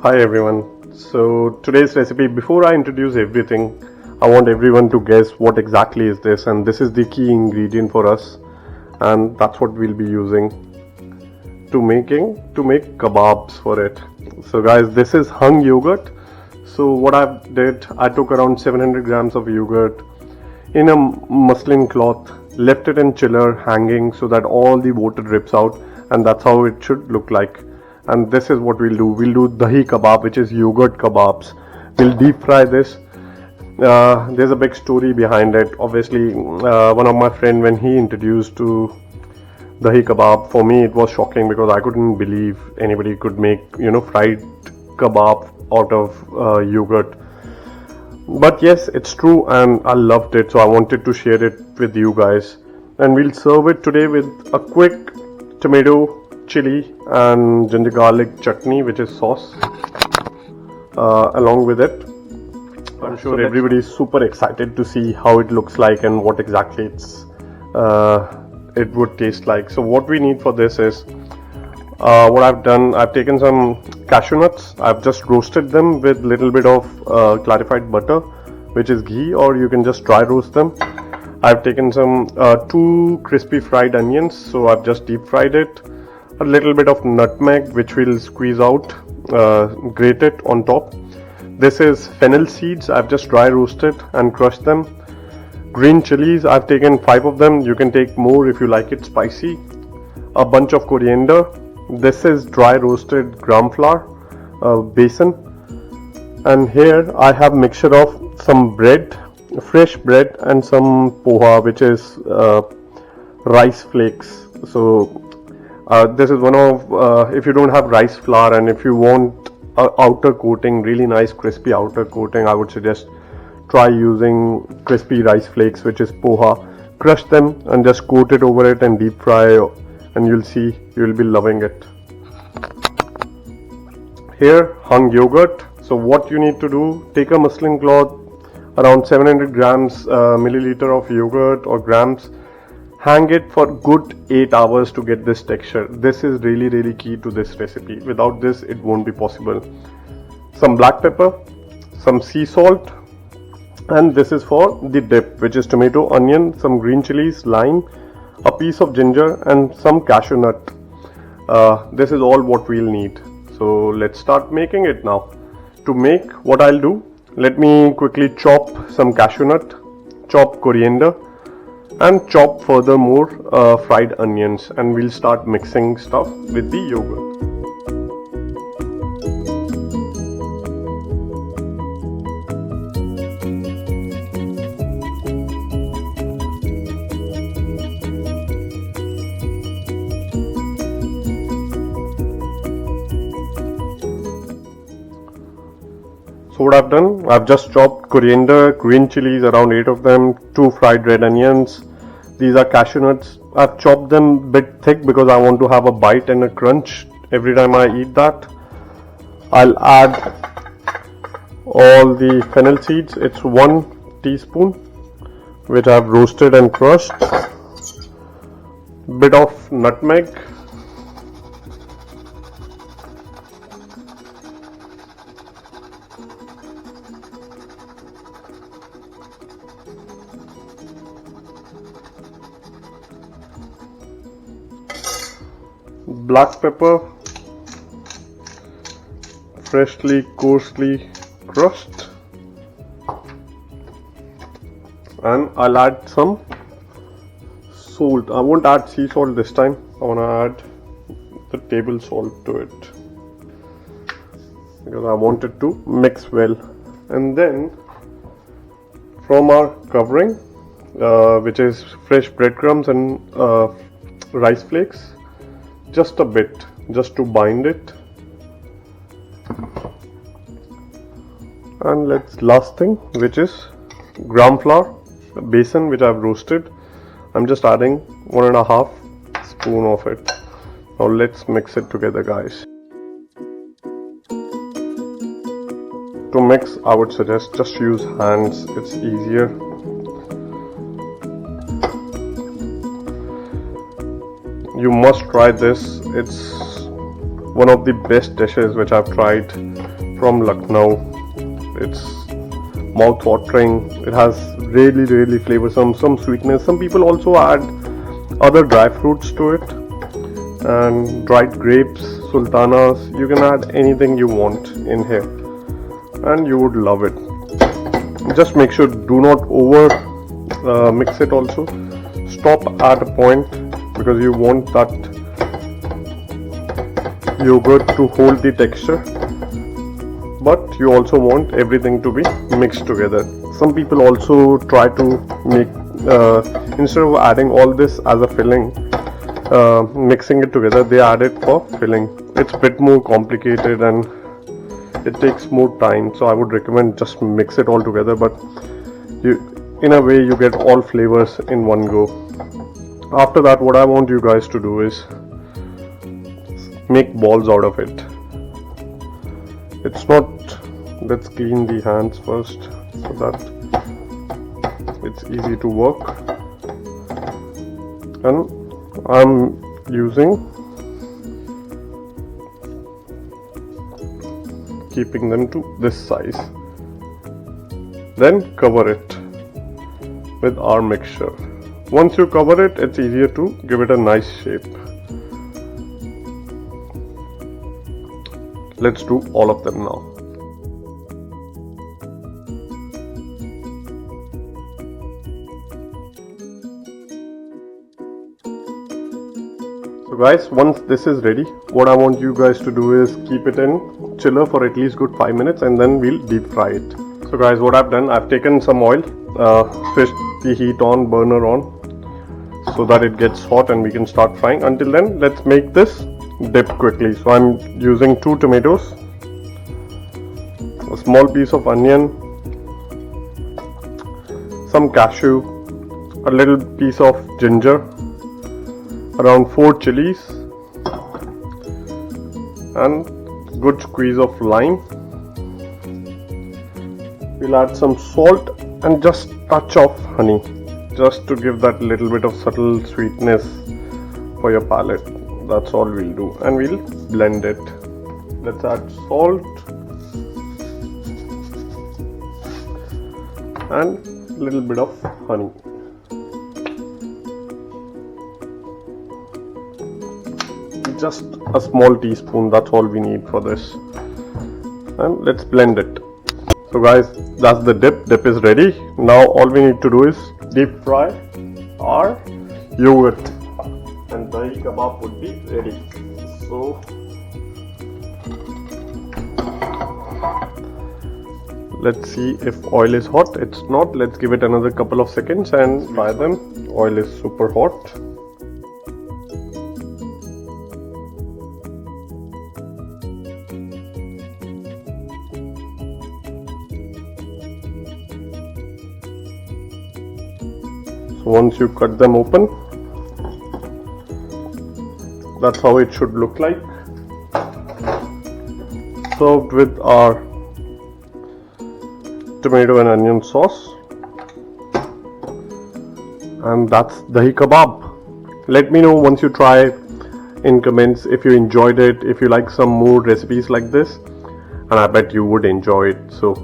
Hi everyone. So today's recipe, before I introduce everything, I want everyone to guess what exactly is this, and this is the key ingredient for us, and that's what we'll be using to make kebabs for it. So guys, this is hung yogurt. So what I took around 700 grams of yogurt in a muslin cloth, left it in chiller hanging so that all the water drips out, and that's how it should look like. And this is what we'll do dahi kebab, which is yogurt kebabs. We'll deep fry this. There's a big story behind it. Obviously, one of my friend, when he introduced to dahi kebab, for me it was shocking because I couldn't believe anybody could make fried kebab out of yogurt. But yes, it's true, and I loved it, so I wanted to share it with you guys. And we'll serve it today with a quick tomato, chili and ginger garlic chutney, which is sauce, along with it. I'm sure everybody is super excited to see how it looks like and what exactly it would taste like. So what we need for this is, what I've done, I've taken some cashew nuts. I've just roasted them with little bit of clarified butter, which is ghee, or you can just dry roast them. I've taken some 2 crispy fried onions, so I've just deep fried it. A little bit of nutmeg, which we'll squeeze out, grate it on top. This is fennel seeds. I've just dry roasted and crushed them. Green chilies, I've taken 5 of them. You can take more if you like it spicy. A bunch of coriander. This is dry roasted gram flour, besan. And here I have mixture of some bread, fresh bread, and some poha, which is rice flakes. So this is one of, if you don't have rice flour and if you want a outer coating, really nice crispy outer coating, I would suggest try using crispy rice flakes, which is poha. Crush them and just coat it over it and deep fry, and you'll see you'll be loving it. Here, hung yogurt. So what you need to do, take a muslin cloth, around 700 grams milliliter of yogurt or grams. Hang it for good 8 hours to get this texture. This is really key to this recipe. Without this, it won't be possible. Some black pepper, some sea salt, and this is for the dip, which is tomato, onion, some green chilies, lime, a piece of ginger, and some cashew nut. This is all what we'll need. So let's start making it now. To make, what I'll do, let me quickly chop some cashew nut, chop coriander, and chop furthermore fried onions, and we'll start mixing stuff with the yogurt. So what I've done, I've just chopped coriander, green chilies, around 8 of them, 2 fried red onions. These are cashew nuts. I've chopped them a bit thick because I want to have a bite and a crunch every time I eat that. I'll add all the fennel seeds. It's 1 teaspoon, which I've roasted and crushed. Bit of nutmeg. Black pepper, freshly coarsely crushed, and I'll add some salt. I won't add sea salt this time. I want to add the table salt to it because I want it to mix well. And then from our covering, which is fresh breadcrumbs and rice flakes, just a bit, just to bind it. And last thing, which is gram flour, besan, which I've roasted. I'm just adding 1.5 spoon of it. Now let's mix it together, guys. To mix, I would suggest just use hands, it's easier. You must try this. It's one of the best dishes which I've tried. from Lucknow. It's mouth-watering. It has really flavorsome, some sweetness. Some people also add other dry fruits to it, and dried grapes, sultanas. You can add anything you want in here, and you would love it. Just make sure do not over mix it. Also, stop at a point because you want that yogurt to hold the texture, but you also want everything to be mixed together. Some people also try to make instead of adding all this as a filling, mixing it together, they add it for filling. It's a bit more complicated and it takes more time, so I would recommend just mix it all together, but in a way you get all flavors in one go. After that, what I want you guys to do is make balls out of it. It's not, let's clean the hands first so that it's easy to work. And I'm keeping them to this size. Then cover it with our mixture. Once you cover it, it's easier to give it a nice shape. Let's do all of them now. So guys, once this is ready, what I want you guys to do is keep it in chiller for at least good 5 minutes, and then we'll deep fry it. So guys, what I've done, I've taken some oil, switched the heat on, burner on, so that it gets hot and we can start frying. Until then, let's make this dip quickly. So I'm using 2 tomatoes, a small piece of onion, some cashew, a little piece of ginger, around 4 chilies, and good squeeze of lime. We'll add some salt and just touch of honey, just to give that little bit of subtle sweetness for your palate. That's all we'll do, and we'll blend it. Let's add salt and a little bit of honey. Just a small teaspoon, that's all we need for this, and let's blend it. So guys, that's the dip. Dip is ready. Now all we need to do is deep fry our yogurt, and Dahi kebab would be ready. So let's see if oil is hot. It's not. Let's give it another couple of seconds and fry them. Oil is super hot. So once you cut them open, that's how it should look like, served with our tomato and onion sauce. And that's Dahi kebab. Let me know once you try in comments if you enjoyed it, if you like some more recipes like this, and I bet you would enjoy it. So